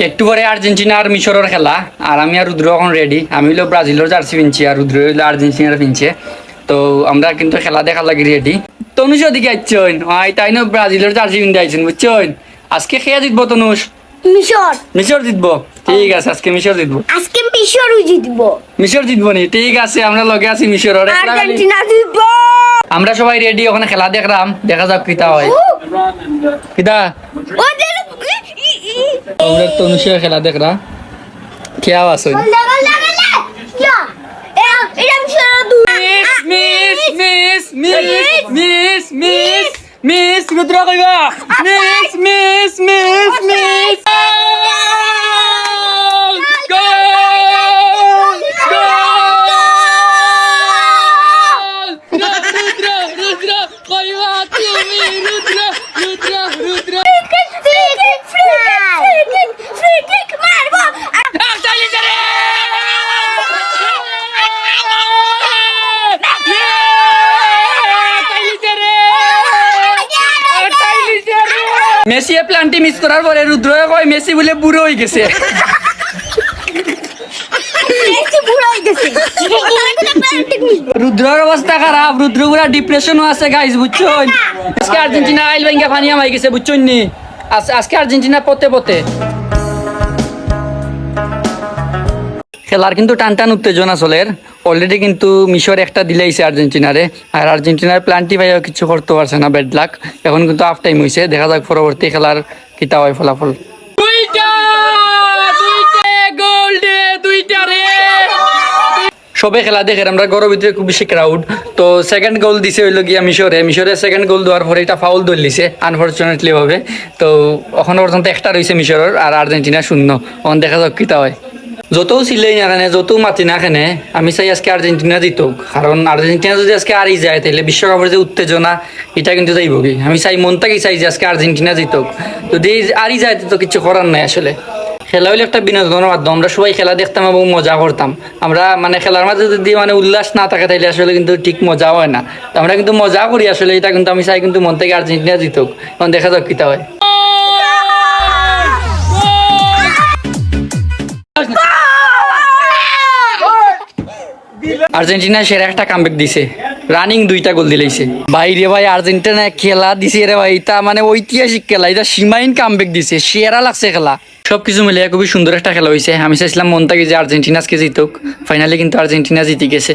একটু পরে আর্জেন্টিনা আর মিশরের খেলা, আর আমি আর রুদ্র এখন রেডি। আমি হলো ব্রাজিলের জার্সি পিনছি আর রুদ্র হইলো আর্জেন্টিনার পিনছে। তো আমরা কিন্তু খেলা দেখার লাগি রেডি। তনুষ ওদিকে আইছেন, তাই না ব্রাজিলের জার্সি পিনতে আইছেন বুঝছেন। আজকে খেয়ে জিতবো তনুষ? মিশর। মিশর জিতবো, ঠিক আছে আজকে মিশর জিতবো। আজকে মিশরও জিতবো। মিশর জিতবো নি, ঠিক আছে আমরা লগে আছি মিশরের। আর্জেন্টিনা জিতবো। আমরা সবাই রেডি, ওখানে খেলা দেখলাম, দেখা যাক কিতা হয়। কিতা আমরা তনুষের খেলা দেখরা কে আওয়াজ হই। Miss miss miss miss miss miss Rudra কইবা miss miss miss miss Messi penalty miss করার পরে রুদ্র কয় মেসি বলে বুড়ো হয়ে গেছে। রুদ্রের অবস্থা খারাপ, রুদ্র পুরা ডিপ্রেশনও আছে গাইস বুঝছো। আজকে আর্জেন্টিনা আইল ভাঙ্গা ফানিয়া মাই গেছে বুঝছো নি। আজকে আর্জেন্টিনা পথে পথে খেলার কিন্তু টান টান উত্তেজনা চলের। অলরেডি কিন্তু মিশর একটা দিলেইছে আর্জেন্টিনারে, আর আর্জেন্টিনার প্লান্টি ভাইও কিছু করতে পারছে না, ব্যাড লাক। এখন কিন্তু হাফ টাইম হয়েছে, দেখা যাক পরবর্তী খেলার কিতা হয় ফলাফল। সবে খেলা দেখে আমরা গরমের ভিতরে খুব বেশি ক্রাউড। তো সেকেন্ড গোল দিছে হইল গিয়া মিশরে সেকেন্ড গোল দেওয়ার পরে এটা ফাউল ধরে লিছে আনফর্চুনেটলি ভাবে। তো এখনো পর্যন্ত একটা রয়েছে মিশরের আর আর্জেন্টিনা শূন্য। এখন দেখা যাক কিতা হয়। যতও ছিলেই না কেনে, যতও মাতি না কেনে, আমি চাই আজকে আর্জেন্টিনা জিতুক। কারণ আর্জেন্টিনা যদি আজকে আরই যায় তাহলে বিশ্বকাপের যে উত্তেজনা এটা কিন্তু যাইব কি। আমি চাই মন থেকেই চাই যে আজকে আর্জেন্টিনা জিতুক। যদি আরই যায় তো কিছু করার নাই আসলে। খেলা হইলে একটা বিনোদনের মাধ্যম, আমরা সবাই খেলা দেখতাম এবং মজা করতাম। আমরা মানে খেলার মাঝে যদি মানে উল্লাস না থাকে তাইলে আসলে কিন্তু ঠিক মজা হয় না। তো আমরা কিন্তু মজা করি আসলে, এটা কিন্তু আমি চাই কিন্তু মন থেকে আর্জেন্টিনা জিতুক। এখন দেখা যাক কিতা হয়। আর্জেন্টিনা সেরা একটা কামব্যাক দিছে, রানিং 2টা গোল দিলেইছে বাইরে ভাই। আর্জেন্টিনা খেলা দিছে রে ভাই, এটা মানে ঐতিহাসিক খেলা, এটা সীমাহীন কামব্যাক দিছে, সেরা লাগছে খেলা। সবকিছু মিলিয়ে খুবই সুন্দর একটা খেলা হয়েছে। আমি চাইছিলাম মন থেকে যে আর্জেন্টিনা আজকে জিতুক, ফাইনালি কিন্তু আর্জেন্টিনা জিতে গেছে।